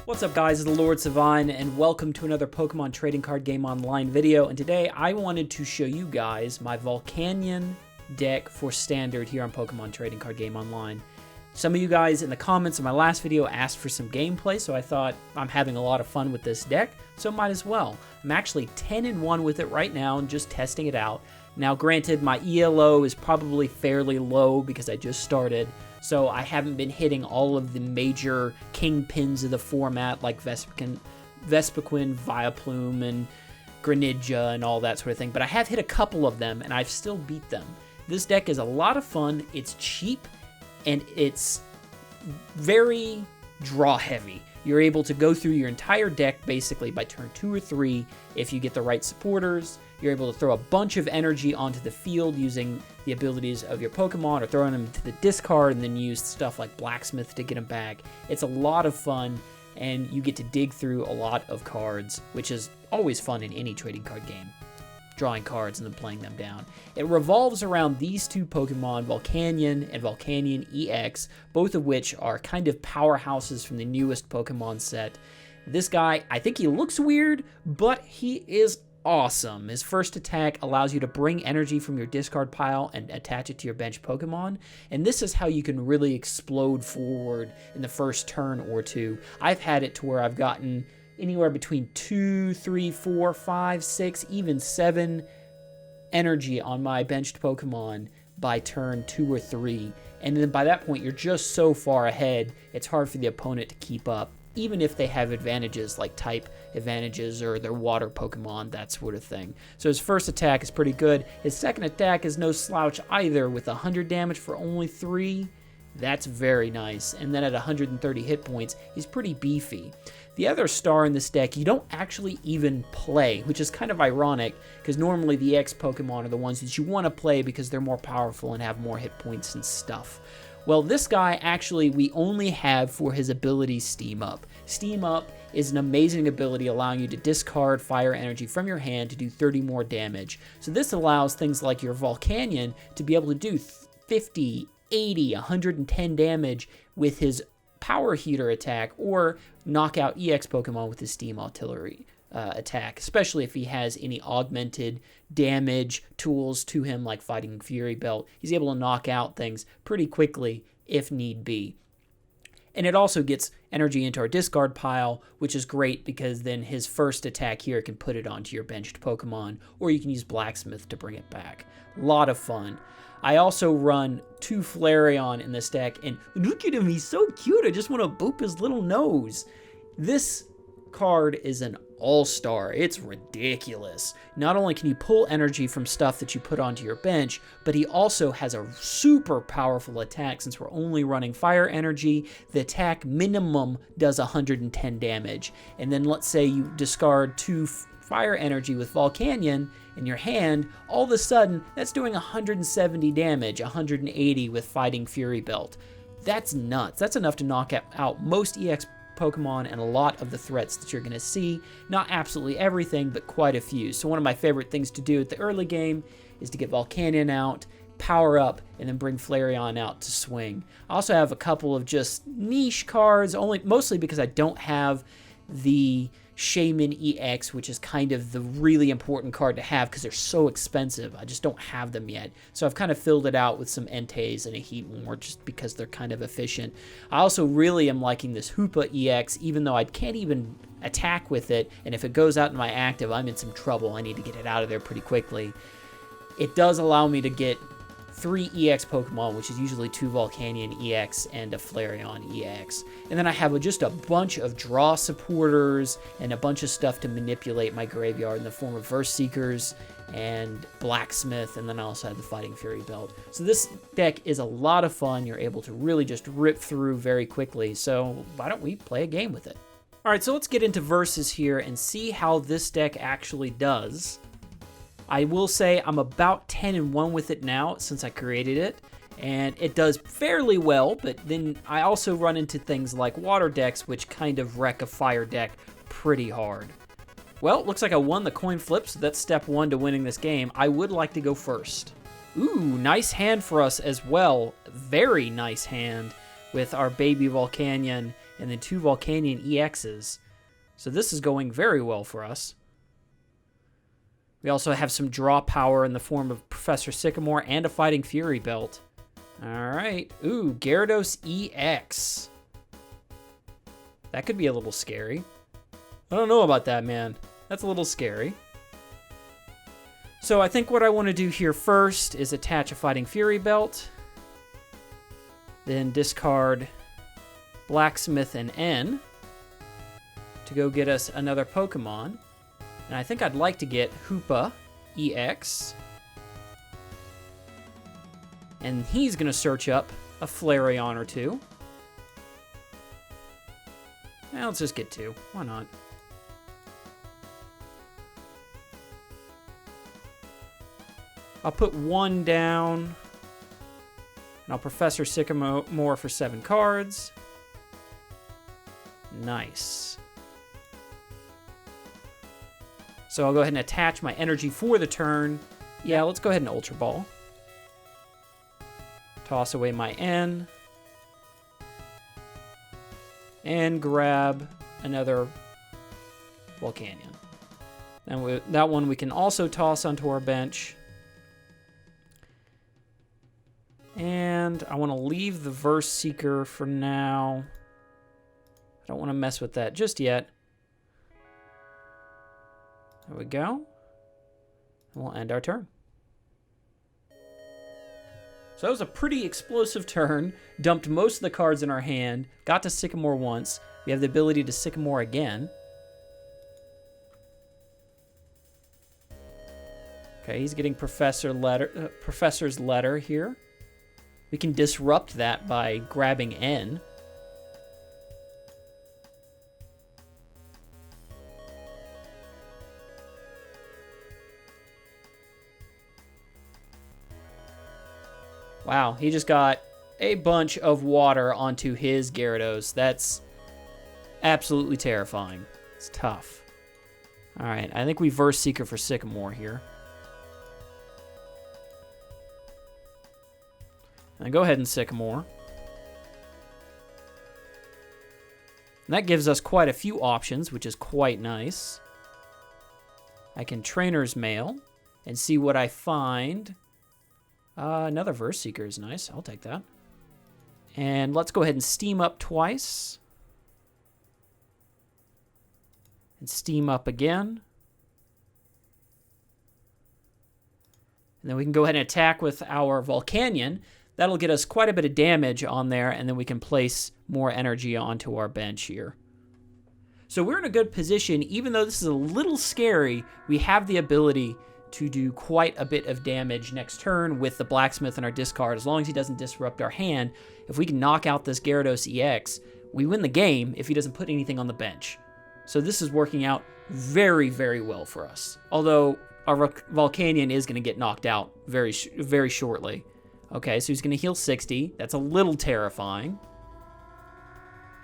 What's up guys, it's LordSevein and welcome to another Pokemon Trading Card Game Online video, and today I wanted to show you guys my Volcanion deck for Standard here on Pokemon Trading Card Game Online. Some of you guys in the comments of my last video asked for some gameplay, so I thought I'm having a lot of fun with this deck, so might as well. I'm actually 10-1 with it right now and just testing it out. Now granted, my ELO is probably fairly low because I just started, so I haven't been hitting all of the major kingpins of the format like Vespiquen, Vileplume, and Greninja and all that sort of thing, but I have hit a couple of them and I've still beat them. This deck is a lot of fun, it's cheap, and it's very draw heavy. You're able to go through your entire deck basically by turn 2 or 3 if you get the right supporters. You're able to throw a bunch of energy onto the field using the abilities of your Pokemon or throwing them to the discard and then use stuff like Blacksmith to get them back. It's a lot of fun and you get to dig through a lot of cards, which is always fun in any trading card game. Drawing cards and then playing them down. It revolves around these two Pokemon, Volcanion and Volcanion EX, both of which are kind of powerhouses from the newest Pokemon set. This guy, I think he looks weird, but he is awesome. His first attack allows you to bring energy from your discard pile and attach it to your bench Pokemon, and this is how you can really explode forward in the first turn or two. I've had it to where I've gotten anywhere between 2, 3, 4, 5, 6, even 7 energy on my benched Pokemon by turn 2 or 3. And then by that point, you're just so far ahead, it's hard for the opponent to keep up, even if they have advantages like type advantages or their water Pokemon, that sort of thing. So his first attack is pretty good. His second attack is no slouch either, with 100 damage for only 3. That's very nice. And then at 130 hit points, he's pretty beefy. The other star in this deck you don't actually even play, which is kind of ironic because normally the EX Pokemon are the ones that you want to play because they're more powerful and have more hit points and stuff. Well, this guy actually we only have for his ability Steam Up. Steam Up is an amazing ability allowing you to discard fire energy from your hand to do 30 more damage. So this allows things like your Volcanion to be able to do 50, 80, 110 damage with his Power Heater attack, or knock out EX Pokemon with his Steam Artillery attack, especially if he has any augmented damage tools to him like Fighting Fury Belt. He's able to knock out things pretty quickly if need be. And it also gets energy into our discard pile, which is great because then his first attack here can put it onto your benched Pokemon, or you can use Blacksmith to bring it back. A lot of fun. I also run 2 Flareon in this deck, and look at him, he's so cute, I just want to boop his little nose. This card is an all-star. It's ridiculous. Not only can you pull energy from stuff that you put onto your bench, but he also has a super powerful attack. Since we're only running fire energy, the attack minimum does 110 damage. And then let's say you discard 2 fire energy with Volcanion in your hand, all of a sudden that's doing 170 damage, 180 with Fighting Fury Belt. That's nuts. That's enough to knock out most EX Pokemon and a lot of the threats that you're going to see. Not absolutely everything, but quite a few. So one of my favorite things to do at the early game is to get Volcanion out, power up, and then bring Flareon out to swing. I also have a couple of just niche cards, mostly because I don't have the Shaman EX, which is kind of the really important card to have because they're so expensive. I just don't have them yet. So I've kind of filled it out with some Entei and a Heatmor just because they're kind of efficient. I also really am liking this Hoopa EX, even though I can't even attack with it. And if it goes out in my active, I'm in some trouble. I need to get it out of there pretty quickly. It does allow me to get 3 EX Pokemon, which is usually 2 Volcanion EX and a Flareon EX. And then I have just a bunch of draw supporters and a bunch of stuff to manipulate my graveyard in the form of Verse Seekers and Blacksmith, and then I also have the Fighting Fury Belt. So this deck is a lot of fun. You're able to really just rip through very quickly. So why don't we play a game with it? Alright, so let's get into Versus here and see how this deck actually does. I will say I'm about 10-1 with it now since I created it, and it does fairly well, but then I also run into things like water decks, which kind of wreck a fire deck pretty hard. Well, looks like I won the coin flip, so that's step 1 to winning this game. I would like to go first. Ooh, nice hand for us as well. Very nice hand with our baby Volcanion and then 2 Volcanion EXs. So this is going very well for us. We also have some draw power in the form of Professor Sycamore and a Fighting Fury belt. All right. Ooh, Gyarados EX. That could be a little scary. I don't know about that, man. That's a little scary. So I think what I want to do here first is attach a Fighting Fury belt. Then discard Blacksmith and N to go get us another Pokemon. And I think I'd like to get Hoopa EX. And he's going to search up a Flareon or 2. Now let's just get 2. Why not? I'll put 1 down. And I'll Professor Sycamore for 7 cards. Nice. So I'll go ahead and attach my energy for the turn. Yeah, let's go ahead and Ultra Ball. Toss away my N. And grab another Volcanion. And that one we can also toss onto our bench. And I want to leave the Verse Seeker for now. I don't want to mess with that just yet. There we go. And we'll end our turn. So that was a pretty explosive turn. Dumped most of the cards in our hand. Got to Sycamore once. We have the ability to Sycamore again. Okay, he's getting Professor's Letter here. We can disrupt that by grabbing N. Wow, he just got a bunch of water onto his Gyarados. That's absolutely terrifying. It's tough. All right, I think we Verse Seeker for Sycamore here. And go ahead and Sycamore. And that gives us quite a few options, which is quite nice. I can Trainer's Mail and see what I find. Another Verse Seeker is nice. I'll take that. And let's go ahead and Steam Up twice. And Steam Up again. And then we can go ahead and attack with our Volcanion. That'll get us quite a bit of damage on there, and then we can place more energy onto our bench here. So we're in a good position. Even though this is a little scary, we have the ability to do quite a bit of damage next turn with the Blacksmith in our discard. As long as he doesn't disrupt our hand, if we can knock out this Gyarados EX, we win the game if he doesn't put anything on the bench. So this is working out very, very well for us. Although our Volcanion is going to get knocked out very shortly. Okay, so he's going to heal 60. That's a little terrifying.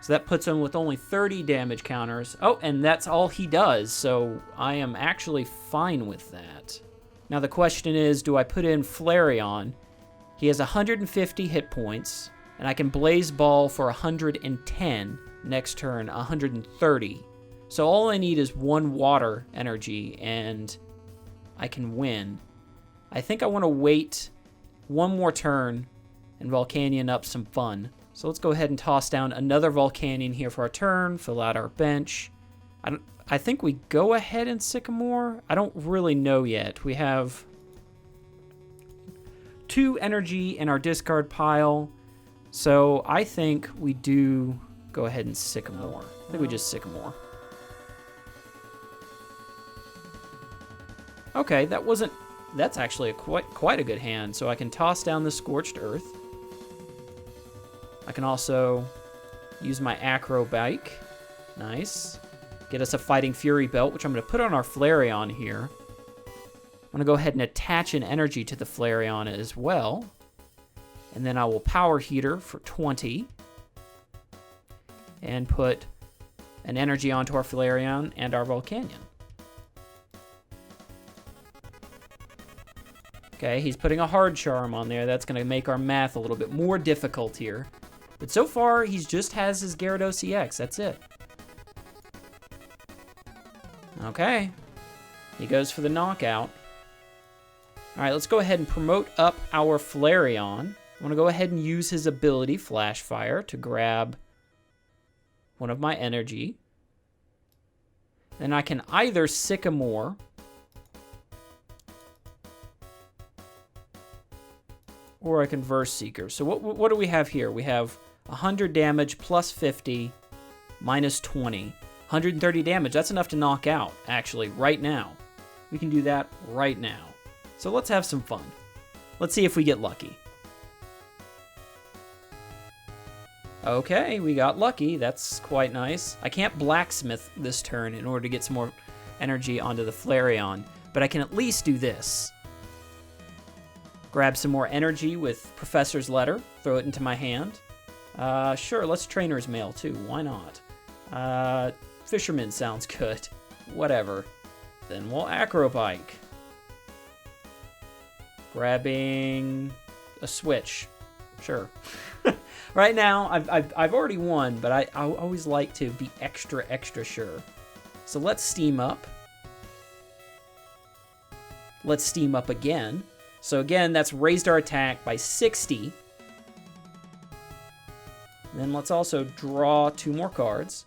So that puts him with only 30 damage counters. Oh, and that's all he does, so I am actually fine with that. Now the question is, do I put in Flareon? He has 150 hit points, and I can Blaze Ball for 110. Next turn, 130. So all I need is 1 water energy, and I can win. I think I want to wait 1 more turn and Volcanion up some fun. So let's go ahead and toss down another Volcanion here for our turn, fill out our bench. I think we go ahead and Sycamore. I don't really know yet. We have 2 energy in our discard pile. So I think we do go ahead and Sycamore. I think we just Sycamore. Okay, that's actually quite a good hand. So I can toss down the Scorched Earth. I can also use my Acro Bike. Nice. Get us a Fighting Fury belt, which I'm going to put on our Flareon here. I'm going to go ahead and attach an energy to the Flareon as well. And then I will Power Heater for 20. And put an energy onto our Flareon and our Volcanion. Okay, he's putting a Hard Charm on there. That's going to make our math a little bit more difficult here. But so far, he just has his Gyarados EX. That's it. Okay. He goes for the knockout. All right, let's go ahead and promote up our Flareon. I want to go ahead and use his ability, Flash Fire, to grab one of my energy. Then I can either Sycamore or I can Verse Seeker. So what do we have here? We have 100 damage plus 50 minus 20. 130 damage. That's enough to knock out, actually, right now. We can do that right now. So let's have some fun. Let's see if we get lucky. Okay, we got lucky. That's quite nice. I can't Blacksmith this turn in order to get some more energy onto the Flareon, but I can at least do this. Grab some more energy with Professor's Letter, throw it into my hand. Sure, let's Trainer's Mail too, why not? Fisherman sounds good. Whatever. Then we'll Acrobike. Grabbing a Switch. Sure. Right now, I've already won, but I always like to be extra sure. So let's Steam Up. Let's Steam Up again. So again, that's raised our attack by 60. And then let's also draw 2 more cards.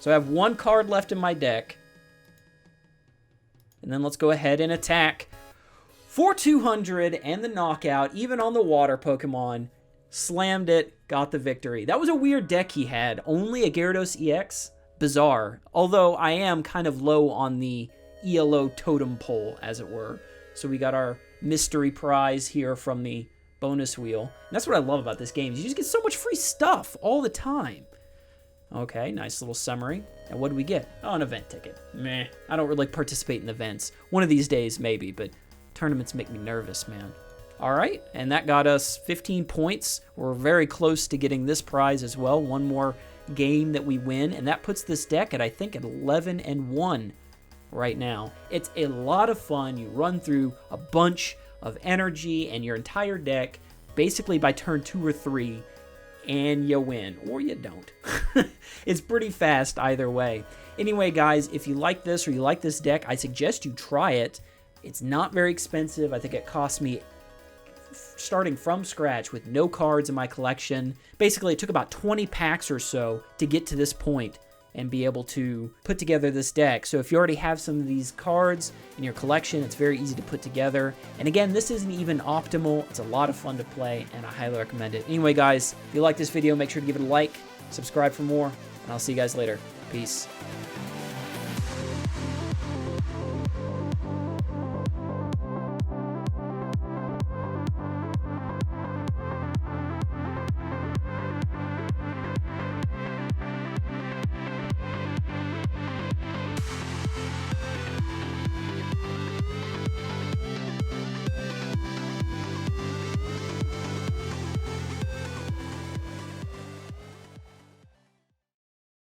So I have 1 card left in my deck. And then let's go ahead and attack for 200 and the knockout, even on the water Pokemon. Slammed it, got the victory. That was a weird deck he had. Only a Gyarados EX? Bizarre. Although I am kind of low on the ELO totem pole, as it were. So we got our mystery prize here from the bonus wheel. And that's what I love about this game. You just get so much free stuff all the time. Okay, nice little summary. And what do we get? Oh, an event ticket. Meh. I don't really participate in events. One of these days, maybe, but tournaments make me nervous, man. All right, and that got us 15 points. We're very close to getting this prize as well. One more game that we win, and that puts this deck at, I think, at 11-1 right now. It's a lot of fun. You run through a bunch of energy and your entire deck basically by turn 2 or 3, and you win, or you don't. It's pretty fast either way. Anyway, guys, if you like this or you like this deck, I suggest you try it. It's not very expensive. I think it cost me, starting from scratch with no cards in my collection. Basically, it took about 20 packs or so to get to this point and be able to put together this deck. So if you already have some of these cards in your collection, it's very easy to put together. And again, this isn't even optimal. It's a lot of fun to play, and I highly recommend it. Anyway, guys, if you like this video, make sure to give it a like, subscribe for more, and I'll see you guys later. Peace.